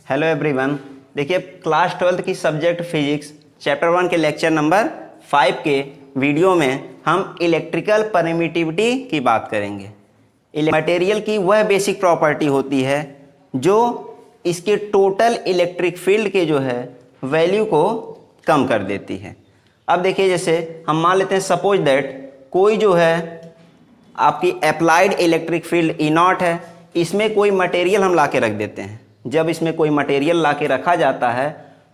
Hello everyone. देखिए class 12th की subject physics chapter 1 के लेक्चर नंबर 5 के वीडियो में हम इलेक्ट्रिकल परमिटिविटी की बात करेंगे। मटेरियल की वह बेसिक प्रॉपर्टी होती है जो इसके टोटल इलेक्ट्रिक फील्ड के जो है वैल्यू को कम कर देती है। अब देखिए जैसे हम मान लेते हैं सपोज दैट कोई जो है आपकी applied electric field E not है, इसमें कोई मटेरियल हम ला के रख देते हैं। जब इसमें कोई मटेरियल ला के रखा जाता है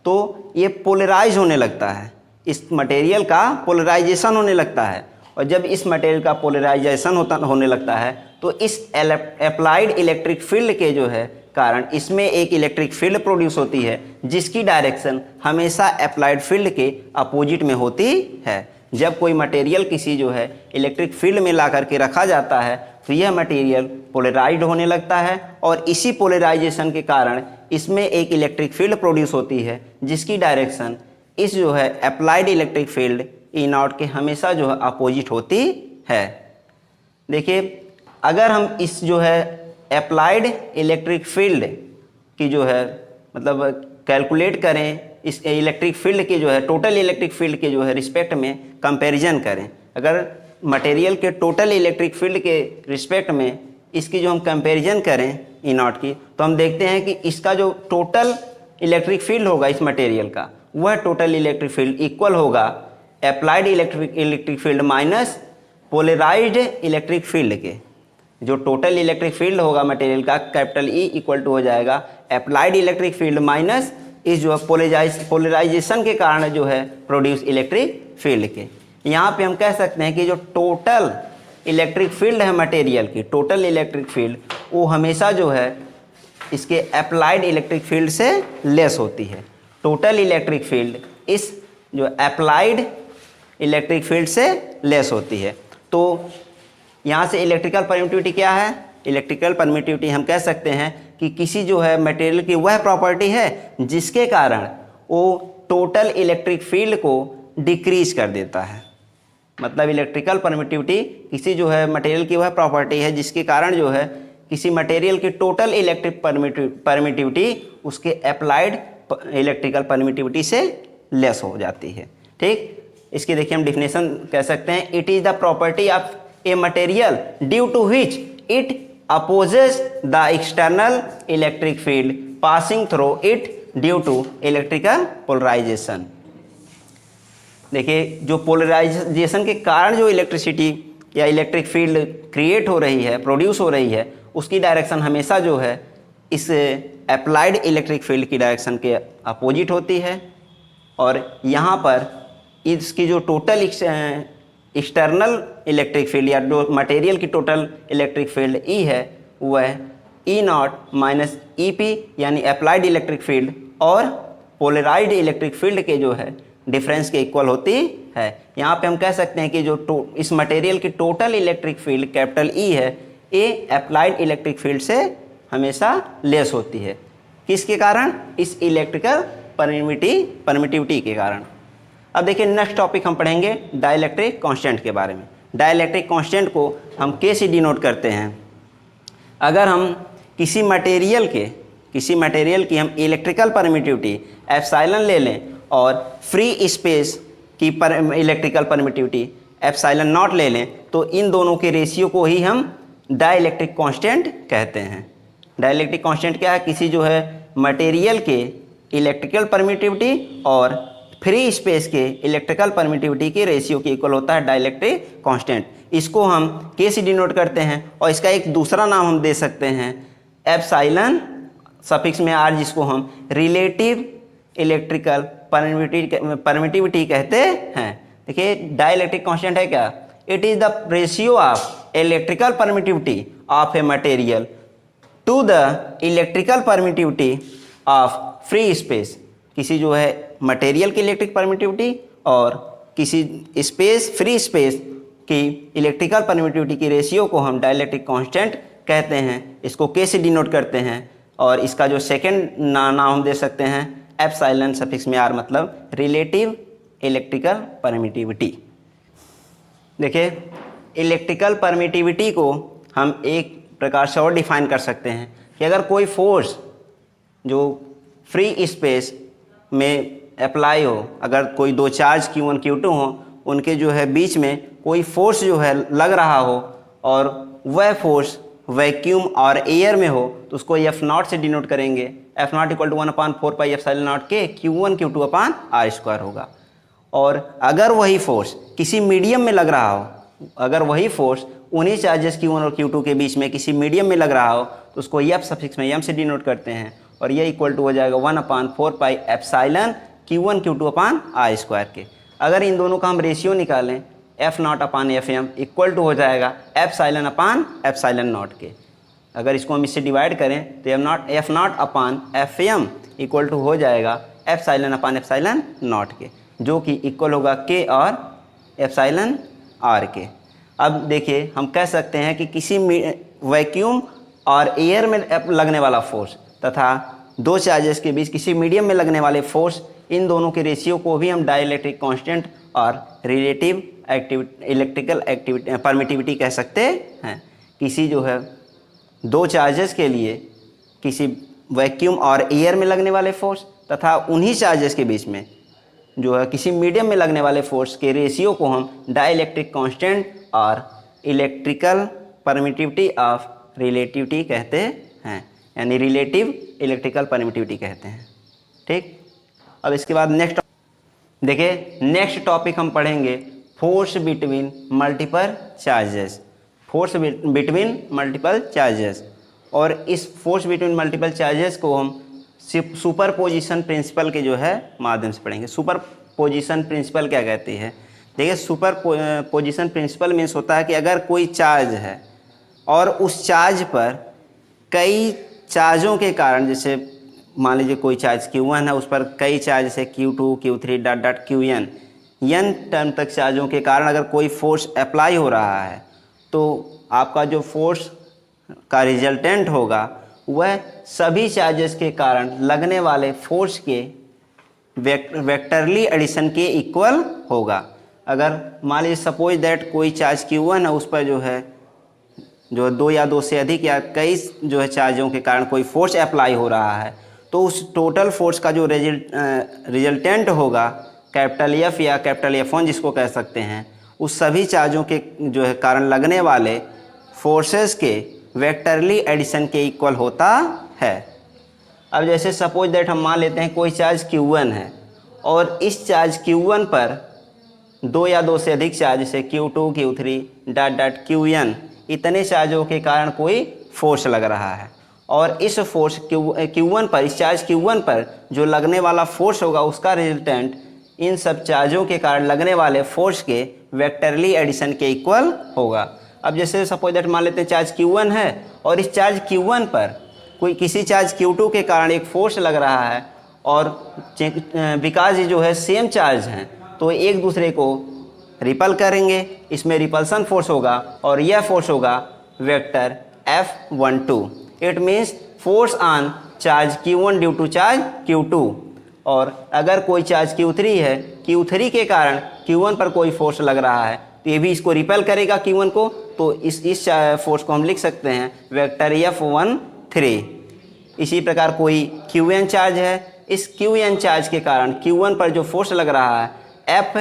तो ये पोलराइज होने लगता है, इस मटेरियल का पोलराइजेशन होने लगता है। और जब इस मटेरियल का पोलराइजेशन होने लगता है तो इस अप्लाइड इलेक्ट्रिक फील्ड के जो है कारण इसमें एक इलेक्ट्रिक फील्ड प्रोड्यूस होती है जिसकी डायरेक्शन हमेशा अप्लाइड फील्ड के अपोजिट में होती है। जब कोई मटेरियल किसी जो है इलेक्ट्रिक फील्ड में ला करके रखा जाता है तो यह मटेरियल पोलराइज्ड होने लगता है और इसी पोलराइजेशन के कारण इसमें एक इलेक्ट्रिक फील्ड प्रोड्यूस होती है जिसकी डायरेक्शन इस जो है applied electric field E not के हमेशा जो है अपोजिट होती है। देखिए अगर हम इस जो है अप्लाइड इलेक्ट्रिक फील्ड की जो है मतलब कैलकुलेट करें, इस इलेक्ट्रिक फील्ड के जो है टोटल इलेक्ट्रिक फील्ड के जो है रिस्पेक्ट में कंपैरिजन करें, अगर मटेरियल के टोटल इलेक्ट्रिक फील्ड के रिस्पेक्ट में इसकी जो हम कंपैरिजन करें ई नॉट की, तो हम देखते हैं कि इसका जो टोटल इलेक्ट्रिक फील्ड होगा इस मटेरियल का वह टोटल इलेक्ट्रिक फील्ड इक्वल होगा applied electric field minus polarized electric field के। जो टोटल इलेक्ट्रिक फील्ड होगा मटेरियल का कैपिटल ई इक्वल टू हो जाएगा अप्लाइड इलेक्ट्रिक फील्ड माइनस इस जो पोलराइजेशन के कारण जो है प्रोड्यूस इलेक्ट्रिक फील्ड के। यहाँ पे हम कह सकते हैं कि जो टोटल इलेक्ट्रिक फील्ड है मटेरियल की, टोटल इलेक्ट्रिक फील्ड वो हमेशा जो है इसके अप्लाइड इलेक्ट्रिक फील्ड से लेस होती है। टोटल इलेक्ट्रिक फील्ड इस जो अप्लाइड इलेक्ट्रिक फील्ड से लेस होती है। तो यहाँ से इलेक्ट्रिकल परमिटिविटी क्या है? इलेक्ट्रिकल परमिटिविटी हम कह सकते हैं कि किसी जो है मटेरियल की वह प्रॉपर्टी है जिसके कारण वो टोटल इलेक्ट्रिक फील्ड को डिक्रीज कर देता है। मतलब इलेक्ट्रिकल परमिटिविटी किसी जो है मटेरियल की वह प्रॉपर्टी है जिसके कारण जो है किसी मटेरियल की टोटल इलेक्ट्रिक परमिटिविटी उसके अप्लाइड इलेक्ट्रिकल परमिटिविटी से लेस हो जाती है। ठीक, इसकी देखिए हम डिफिनेशन कह सकते हैं, it is the property of a material due to which it opposes the external electric field passing through it due to electrical polarization. देखिए जो पोलराइजेशन के कारण जो इलेक्ट्रिसिटी या इलेक्ट्रिक फील्ड क्रिएट हो रही है, प्रोड्यूस हो रही है, उसकी डायरेक्शन हमेशा जो है इस अप्लाइड इलेक्ट्रिक फील्ड की डायरेक्शन के अपोजिट होती है। और यहाँ पर इसकी जो टोटल एक्सटर्नल इलेक्ट्रिक फील्ड या जो मटेरियल की टोटल इलेक्ट्रिक फील्ड ई है वह ई नॉट माइनस ई पी यानी अप्लाइड इलेक्ट्रिक फील्ड और पोलराइज्ड इलेक्ट्रिक फील्ड के जो है डिफरेंस के इक्वल होती है। यहाँ पे हम कह सकते हैं कि जो इस मटेरियल की total electric field capital E है ये अप्लाइड इलेक्ट्रिक फील्ड से हमेशा लेस होती है। किसके कारण? इस इलेक्ट्रिकल परमिटिविटी के कारण। अब देखिए नेक्स्ट टॉपिक हम पढ़ेंगे डाइलेक्ट्रिक कांस्टेंट के बारे में। डाइलेक्ट्रिक कांस्टेंट को हम के से डिनोट करते हैं। अगर हम किसी मटेरियल की हम इलेक्ट्रिकल परमिटिविटी एप्सिलॉन ले लें और फ्री स्पेस की इलेक्ट्रिकल परमिटिविटी एप्सिलॉन नॉट ले लें तो इन दोनों के रेशियो को ही हम डाइलेक्ट्रिक कांस्टेंट कहते हैं। डाइलेक्ट्रिक कांस्टेंट क्या है? किसी जो है मटेरियल के इलेक्ट्रिकल परमिटिविटी और फ्री स्पेस के इलेक्ट्रिकल परमिटिविटी के रेशियो के इक्वल होता है डाइलेक्ट्रिक कांस्टेंट। इसको हम के से डिनोट करते हैं और इसका एक दूसरा नाम हम दे सकते हैं एप्सिलॉन सफिक्स में आर, जिसको हम रिलेटिव इलेक्ट्रिकल परमिटिविटी कहते हैं। देखिए डाइलेक्ट्रिक कांस्टेंट है क्या? It is the ratio of electrical permittivity of a material to the electrical permittivity of free space. किसी जो है मटेरियल की इलेक्ट्रिक परमिटिविटी और किसी फ्री स्पेस की इलेक्ट्रिकल परमिटिविटी की रेशियो को हम डाइलेक्ट्रिक कांस्टेंट कहते हैं। इसको के से डिनोट करते हैं और इसका जो सेकंड नाम हम दे सकते हैं एप्सिलॉन सफिक्स में आर, मतलब रिलेटिव इलेक्ट्रिकल परमिटिविटी। देखिए इलेक्ट्रिकल परमिटिविटी को हम एक प्रकार से और डिफाइन कर सकते हैं कि अगर कोई फोर्स जो फ्री स्पेस में अप्लाई हो, अगर कोई दो चार्ज Q1 Q2 हो, उनके जो है बीच में कोई फोर्स जो है लग रहा हो और वह फोर्स वैक्यूम और एयर में हो, तो उसको F0 से डिनोट करेंगे। F0 = 1/4πε0 के Q1 Q2 अपान r² होगा। और अगर वही फोर्स किसी मीडियम में लग रहा हो, अगर वही फोर्स उन्हीं चार्जेस Q1 और Q2 के बीच में किसी मीडियम में लग रहा हो, तो उसको F सफिक्स में m से डिनोट करते हैं, और ये इक्वल टू हो जाएगा 1/4πε Q1 Q2 अपान r² के। अगर इन दोनों का हम रेशियो निकालें F0 upon Fm equal to हो जाएगा एप्साइलन अपान एप्साइलन नॉट के। अगर इसको हम इससे डिवाइड करें तो F0 upon Fm equal to हो जाएगा एप्साइलन अपान एप्साइलन नॉट के, जो कि इक्वल होगा K और एप्साइलन R के। अब देखिए हम कह सकते हैं कि किसी वैक्यूम और एयर में लगने वाला फोर्स तथा दो चार्जेस के बीच किसी मीडियम में लगने वाले फोर्स, इन दोनों के रेशियो को भी हम डाइलेक्ट्रिक कांस्टेंट और रिलेटिव इलेक्ट्रिकल एक्टिविटी परमिटिविटी कह सकते हैं। किसी जो है दो चार्जेस के लिए किसी वैक्यूम और एयर में लगने वाले फोर्स तथा उन्हीं चार्जेस के बीच में जो है किसी मीडियम में लगने वाले फोर्स के रेशियो को हम डाइलेक्ट्रिक कांस्टेंट और इलेक्ट्रिकल परमिटिविटी ऑफ रिलेटिविटी कहते हैं, यानी रिलेटिव इलेक्ट्रिकल परमिटिविटी कहते हैं। ठीक, अब इसके बाद नेक्स्ट टॉपिक हम पढ़ेंगे force between multiple charges. Force between multiple charges, और इस फोर्स बिटवीन मल्टीपल चार्जेस को हम सुपरपोजिशन प्रिंसिपल के जो है माध्यम से पढ़ेंगे। सुपरपोजिशन प्रिंसिपल क्या कहती है? देखिए, सुपरपोजिशन प्रिंसिपल मीन्स होता है कि अगर कोई चार्ज है और उस चार्ज पर कई चार्जों के कारण, जैसे मान लीजिए कोई चार्ज Q1 है, उस पर कई चार्ज जैसे Q2 Q3 Qn n term तक चार्जों के कारण अगर कोई फोर्स अप्लाई हो रहा है, तो आपका जो फोर्स का रिजल्टेंट होगा वह सभी चार्जेस के कारण लगने वाले फोर्स के वेक्टरली एडिशन के इक्वल होगा। अगर मान लीजिए सपोज दैट कोई चार्ज Q1 है, उस पर जो दो या दो से अधिक या कई जो है चार्जों के कारण कोई फोर्स अप्लाई हो रहा है, तो उस टोटल फोर्स का जो रिजल्टेंट होगा कैपिटल F या कैपिटल F1 जिसको कह सकते हैं, उस सभी चार्जों के जो है कारण लगने वाले फोर्सेस के वेक्टरली एडिशन के इक्वल होता है। अब जैसे सपोज दैट हम मान लेते हैं कोई चार्ज Q1 है और इस चार्ज Q1 पर दो या दो से अधिक चार्ज जैसे Q2 Q3 Qn इतने चार्जों के कारण कोई फोर्स लग रहा है, और इस फोर्स Q1 पर, इस चार्ज Q1 पर जो लगने वाला फोर्स होगा उसका रिजल्टेंट इन सब चार्जों के कारण लगने वाले फोर्स के वेक्टरली एडिशन के इक्वल होगा। अब जैसे सपोज दैट मान लेते हैं चार्ज Q1 है और इस चार्ज Q1 पर कोई किसी चार्ज Q2 के कारण एक फोर्स लग रहा है, और बिकॉज ये जो है सेम चार्ज हैं तो एक दूसरे को रिपल करेंगे, इसमें रिपल्सन फोर्स होगा और यह फोर्स होगा vector F12। It means force on charge Q1 due to charge Q2। और अगर कोई चार्ज Q3 है, Q3 के कारण Q1 पर कोई फोर्स लग रहा है, तो ये भी इसको रिपेल करेगा Q1 को, तो इस फोर्स को हम लिख सकते हैं वेक्टर F13। इसी प्रकार कोई Qn चार्ज है, इस Qn चार्ज के कारण Q1 पर जो फोर्स लग रहा है F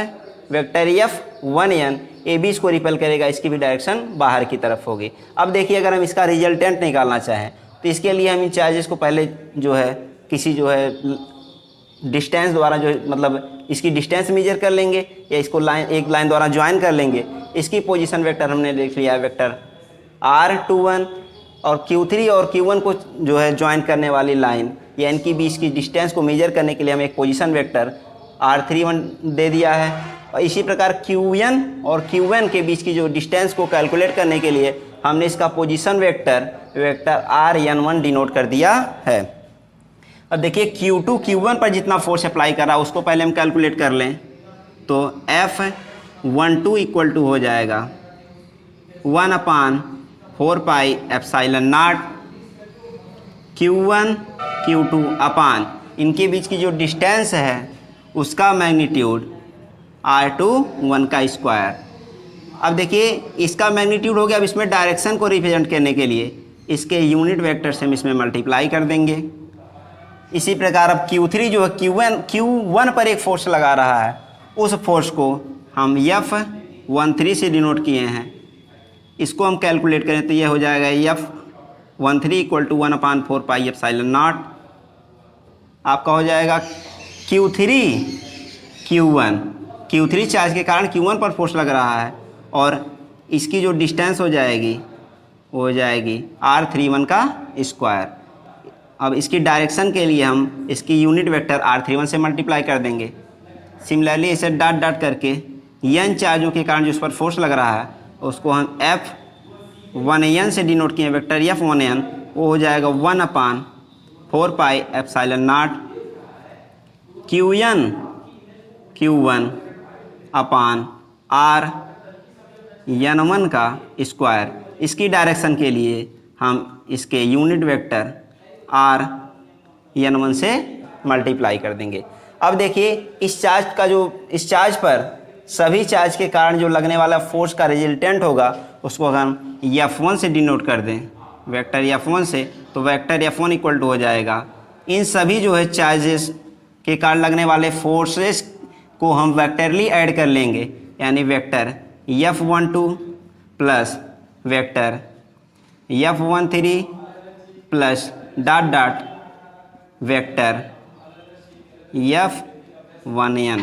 वेक्टर F1n, ए भी इसको रिपेल करेगा, इसकी भी डायरेक्शन बाहर की तरफ होगी। अब देखिए अगर हम इसका रिजल्टेंट निकालना चाहें तो इसके लिए हम इन चार्जेस को पहले जो है किसी जो है डिस्टेंस द्वारा जो मतलब इसकी डिस्टेंस मेजर कर लेंगे या इसको एक लाइन द्वारा ज्वाइन कर लेंगे। इसकी पोजीशन वेक्टर हमने देख लिया है वेक्टर R21, और Q3 और Q1 को जो है ज्वाइन करने वाली लाइन या इनकी बीच की डिस्टेंस को मेजर करने के लिए हम एक पोजीशन वेक्टर R31 दे दिया है। और इसी प्रकार Qn और Qn के बीच की जो डिस्टेंस को कैलकुलेट करने के लिए हमने इसका पोजीशन वेक्टर Rn1 डिनोट कर दिया है। अब देखिए Q2 Q1 पर जितना फोर्स अप्लाई कर रहा है उसको पहले हम कैलकुलेट कर लें, तो F12 इक्वल टू हो जाएगा 1/4πε0 Q1 Q2 अपान इनके बीच की जो डिस्टेंस है उसका मैग्नीट्यूड R21 का स्क्वायर। अब देखिए इसका मैग्नीट्यूड हो गया। अब इसमें डायरेक्शन को रिप्रेजेंट करने के लिए इसके यूनिट वेक्टर से हम इसमें मल्टीप्लाई कर देंगे। इसी प्रकार अब Q3 जो है Q1 पर एक फोर्स लगा रहा है, उस फोर्स को हम F13 से डिनोट किए हैं। इसको हम कैलकुलेट करें तो यह हो जाएगा F13 equal to 1/4 pi epsilon naught. आपका हो जाएगा Q3 चार्ज के कारण Q1 पर फोर्स लग रहा है, और इसकी जो डिस्टेंस हो जाएगी वो हो जाएगी R31 का स्क्वायर। अब इसकी डायरेक्शन के लिए हम इसकी यूनिट वेक्टर R31 से मल्टीप्लाई कर देंगे। सिमिलरली इसे डॉट डॉट करके n चार्जों के कारण जो उस पर फोर्स लग रहा है उसको हम F1n से डिनोट किए वेक्टर F1n, वो हो जाएगा 1/4 pi epsilon not Q1 upon R1 का स्क्वायर। इसकी डायरेक्शन के लिए हम इसके यूनिट वेक्टर R1 से मल्टीप्लाई कर देंगे। अब देखिए इस चार्ज पर सभी चार्ज के कारण जो लगने वाला फोर्स का रिजल्टेंट होगा उसको अगर हम F1 से डिनोट कर दें, वेक्टर F1 से, तो वेक्टर F1 इक्वल टू हो जाएगा इन सभी जो है चार्जेस के कारण लगने वाले फोर्सेस को हम वेक्टरली ऐड कर लेंगे, यानी vector F12 plus vector F13 plus dot dot vector F1n।